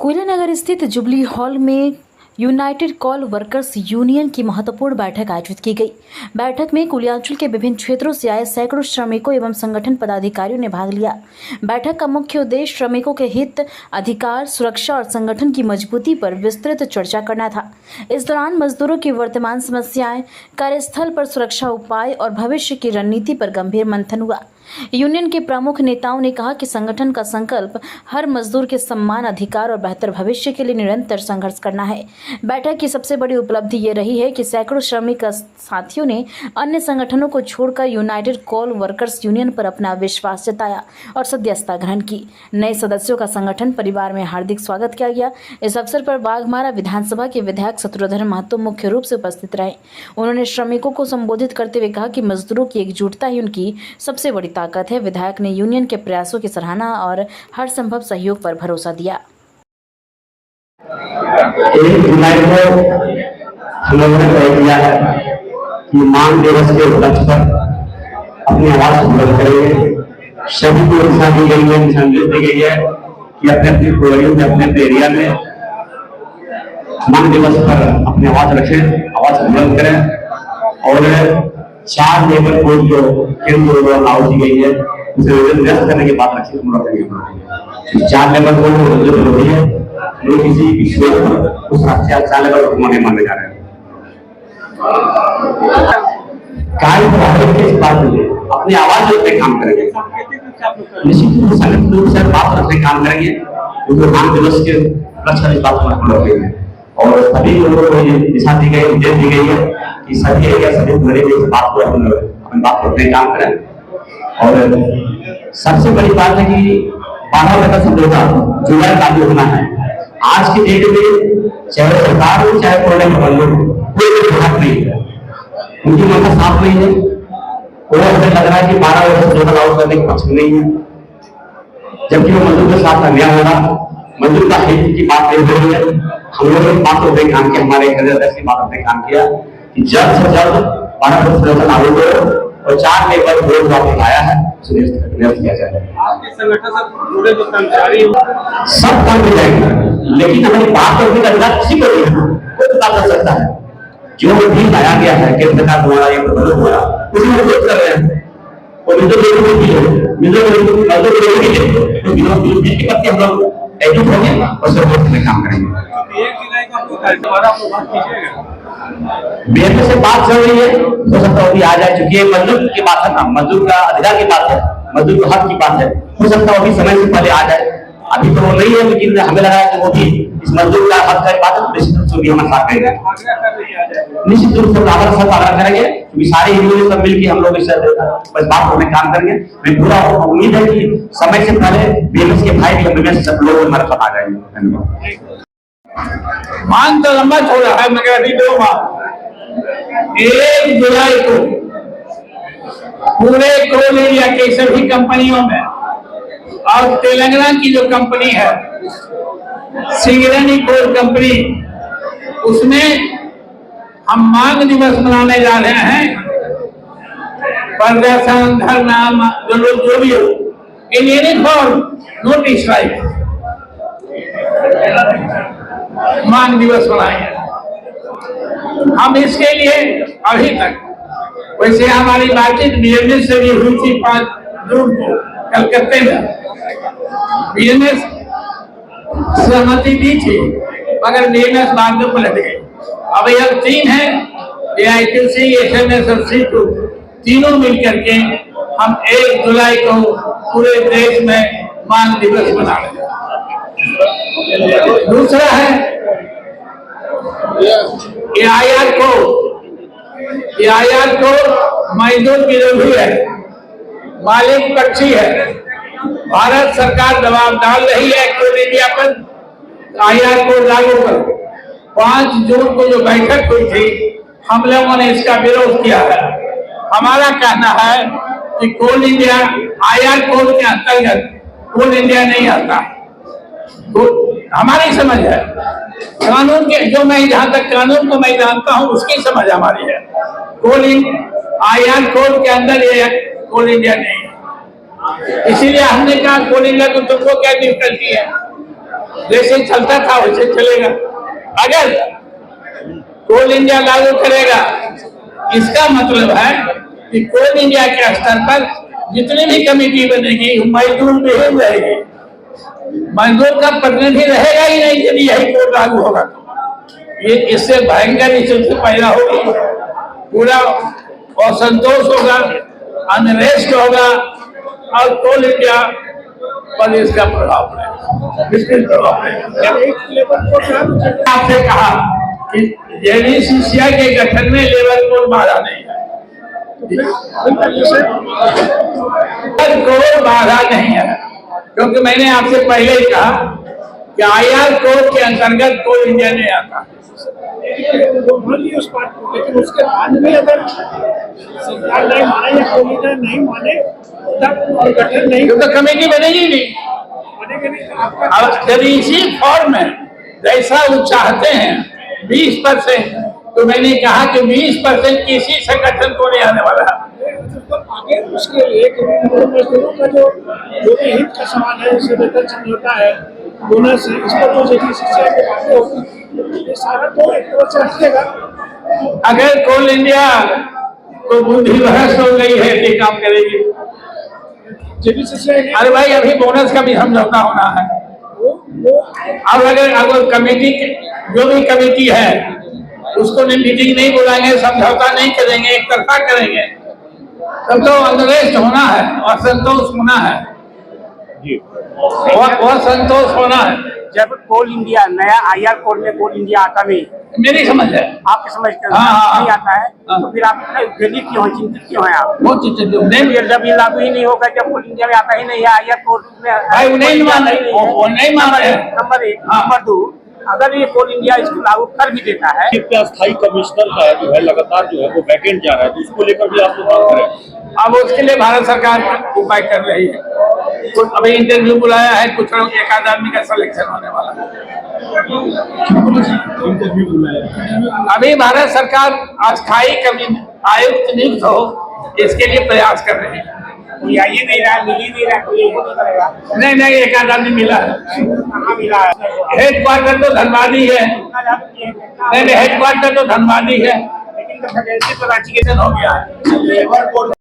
कुशीनगर स्थित jubilee hall में United कोल workers union की महत्वपूर्ण बैठक आयोजित की गई। बैठक में कुलियांचल के विभिन्न क्षेत्रों से आए सैकड़ों श्रमिकों एवं संगठन पदाधिकारियों ने भाग लिया। बैठक का मुख्य उद्देश्य श्रमिकों के हित, अधिकार, सुरक्षा और संगठन की मजबूती पर विस्तृत चर्चा करना था। इस दौरान मजदूरों की वर्तमान समस्याएं, कार्यस्थल पर सुरक्षा उपाय और भविष्य की रणनीति पर गंभीर मंथन हुआ। यूनियन के प्रमुख नेताओं ने कहा कि संगठन का संकल्प हर मजदूर के सम्मान, अधिकार और बेहतर भविष्य के लिए निरंतर संघर्ष करना है। बैठक की सबसे बड़ी उपलब्धि ये रही है कि सैकड़ों श्रमिक साथियों ने अन्य संगठनों को छोड़कर यूनाइटेड कोल वर्कर्स यूनियन पर अपना विश्वास जताया और सदस्यता ग्रहण की। नए सदस्यों का संगठन परिवार में हार्दिक स्वागत किया गया। इस अवसर पर बाघमारा विधानसभा के विधायक शत्रुधर महतो मुख्य रूप से उपस्थित रहे। उन्होंने श्रमिकों को संबोधित करते हुए कहा कि मजदूरों की एकजुटता ही उनकी सबसे बड़ी ताकत है। विधायक ने यूनियन के प्रयासों की सराहना और हर संभव सहयोग पर भरोसा दिया। 1 जुलाई को हम लोगों ने तय किया है कि मांग दिवस के उपलक्ष्य पर अपनी आवाज बुलंद करेंगे। सभी को दिशा दी गई है, निर्देश दी गई है कि अपने अपने प्रोग्राम में, अपने एरिया में मांग दिवस पर अपनी आवाज रखें, आवाज बुलंद करें और 4 लेबर कोड जो केंद्र द्वारा लागू की गई है उसे व्यस्त करने की बात रखी हम लोग करेंगे। 4 लेबर कोड जो जरूरी है, लोग किसी विषय पर उस 4 लेबर कोड नहीं माने जा रहे हैं। कार्य प्रभावित के इस बात में अपनी आवाज पे काम करेंगे, निश्चित रूप से बात रखने काम करेंगे क्योंकि मांग दिवस के लक्ष्य इस बात पर हम लोग करेंगे और सभी लोगों को ये दिशा दी गई, निर्देश दी गई है कि सभी एरिया, सभी बड़े इस बात को अपन बात करने काम करें। और सबसे बड़ी बात है कि 12 बजे तक समझौता जुलाई लागू होना है। आज की डेट में चाहे सरकार हो चाहे कोई प्रबंधन हो, कोई हक नहीं है, उनकी मंशा साफ नहीं है। वो हमें लग रहा है कि 12 बजे समझौता लागू करने के पक्ष में नहीं है, जबकि वो मजदूर के साथ अन्याय होगा, मजदूर का हित की बात नहीं हो रही है। हम लोगों ने बात को काम किया, हमारे अध्यक्ष की बात पे काम किया कि जल्द से जल्द 12 बजे समझौता लागू करो और 4 लेबर कोड वापस आया है निरस्त किया जाए। आपके संगठन से जुड़े जो कर्मचारी सब काम हो जाएंगे, लेकिन हमारी बात करने का अधिकार किसी को नहीं है, कोई बात कर सकता है। जो भी लाया गया है केंद्र सरकार द्वारा ये प्रबंधन हुआ उसी में विरोध कर रहे हैं और मिलकर लोगों की है, मिलकर लोगों की है तो विरोध करके हम लोग एकजुट होंगे और सब मिलकर काम करेंगे। 1 जुलाई का आपको कार्यक्रम आप बात कीजिएगा, बीएमओ से बात चल रही है, हो सकता है अभी आ जाए, चूंकि ये मजदूर की बात है ना, मजदूर का अधिकार की बात है, मजदूर के हक की बात है, हो सकता है अभी समय से पहले आ जाए। अभी तो वो नहीं है, लेकिन हमें लगा है कि वो भी इस मजदूर का हक की बात है, निश्चित रूप से भी हमारे साथ करेंगे, निश्चित रूप से हमारे साथ आग्रह करेंगे क्योंकि सारे यूनियन सब मिलकर हम लोग इस बात को काम करेंगे। मैं पूरा उम्मीद है कि समय से पहले बीएमएस के भाई भी हम सब लोग हमारे साथ आ जाएंगे। धन्यवाद। मांग तो लंबा छोड़ा है मगर अभी 2 माह 1 जुलाई को पूरे कोल एरिया के सभी कंपनियों में और तेलंगाना की जो कंपनी है सिंगरेनी कोल कंपनी, उसमें हम मांग दिवस मनाने जा रहे हैं। प्रदर्शन, धरना, जो भी हो, इन यूनिफॉर्म नोटिस राइट मांग दिवस मनाएंगे हम। इसके लिए अभी तक वैसे हमारी बातचीत बीएमएस से भी हुई थी 5 जून को कलकत्ते में, बीएमएस सहमति दी थी मगर बीएमएस बाद में पलट गई। अब यह 3 है, AITC, SMS और C2 तीनों मिलकर के हम 1 जुलाई को पूरे देश में मांग दिवस मना रहे हैं। दूसरा है AIR को मजदूर विरोधी है, मालिक पक्षी है। भारत सरकार दबाव डाल रही है कोल इंडिया पर AIR को लागू कर। 5 जून को जो बैठक हुई थी हम लोगों ने इसका विरोध किया है। हमारा कहना है कि कोल इंडिया AIR कोड के अंतर्गत कोल इंडिया नहीं आता, तो हमारी समझ है कानून के, जो मैं जहां तक कानून को मैं जानता हूं उसकी समझ हमारी है। AIR कोड के अंदर ये कोल इंडिया नहीं है, इसीलिए हमने कहा कोल इंडिया को तुमको क्या दिक्कत है, जैसे चलता था वैसे चलेगा। अगर कोल इंडिया लागू करेगा, इसका मतलब है कि कोल इंडिया के स्तर पर जितनी भी कमेटी बनेगी मजदूर विहीन रहेगी, मजदूर का प्रतिनिधि रहेगा ही नहीं यदि यही कोड लागू होगा तो। ये इससे भयंकर स्थिति पैदा होगी, पूरा असंतोष होगा, अनरेस्ट होगा और कोल इंडिया पर इसका प्रभाव पड़ेगा, विस्तृत प्रभाव पड़ेगा। आपसे कहा कि जेडीसीसीआई के गठन में लेबर कोड बाधा नहीं है, कोड बाधा नहीं है, क्योंकि मैंने आपसे पहले ही कहा कि आईआर कोड के अंतर्गत कोल इंडिया नहीं आता। उस बात को, लेकिन उसके बाद में अगर सरकार नहीं माने या कोल इंडिया नहीं माने तब गठन नहीं, तो कमेटी बनेगी नहीं। बनेगी नहीं। अब यदि इसी फॉर्म में जैसा वो चाहते हैं 20%, तो मैंने कहा कि 20% किसी संगठन को नहीं आने वाला है। आगे उसके लिए मजदूरों का जो भी हित का सवाल है, जैसे वेतन समझौता है, बोनस है, इस पर तो जेडीसीसीआई की बातें होगी, ये सारा तो एक तरह से हटेगा। अगर कोल इंडिया को बुद्धि भ्रष्ट हो गई है तो काम करेगी। जेडीसीसीआई अरे भाई अभी बोनस का भी समझौता होना है, और अगर कमेटी जो भी कमेटी है उसको मीटिंग नहीं बुलाएंगे, समझौता नहीं करेंगे, एक तरफा करेंगे, तब तो अनरेस्ट होना है, असंतोष होना है, वो संतोष होना है। जब कोल इंडिया नया आईआर कोड में कोल इंडिया आता नहीं, मेरी समझ है, आपकी समझ के हाँ, नहीं आता है, हाँ। तो फिर आप गरीब क्यों हैं, चिंतित क्यों हैं आप? बहुत चीजें नहीं, जब ये लागू ही नहीं होगा, जब कोल इंडिया में आता ही नहीं है आईआर कोड में, भाई वो नहीं मान रहे, वो नहीं मान रहे। नंबर 1, हाँ। नंबर 2, अगर ये कोल इंडिया इसको लागू कर भी देता है, क्या स्थायी कमिश्नर का जो है लगातार जो है वो वैकेंट जा रहा है, तो उसको लेकर भी आप लोग बात करें। अब उसके लिए भारत सरकार उपाय कर रही है, कुछ अभी इंटरव्यू बुलाया है, कुछ लोग एक आध आदमी का सिलेक्शन होने वाला है। इंटरव्यू बुलाया अभी भारत सरकार अस्थायी आयुक्त नियुक्त हो इसके लिए प्रयास कर रही है। कोई आ ही नहीं रहा, मिल ही नहीं रहा, कोई ये नहीं करेगा। नहीं एक आध आदमी मिला है, कहाँ मिला है? हेडक्वार्टर तो धनबादी है, नहीं हेडक्वार्टर तो धनबादी है, लेकिन वैकेंसी तो रांची के हो गया है। Labour code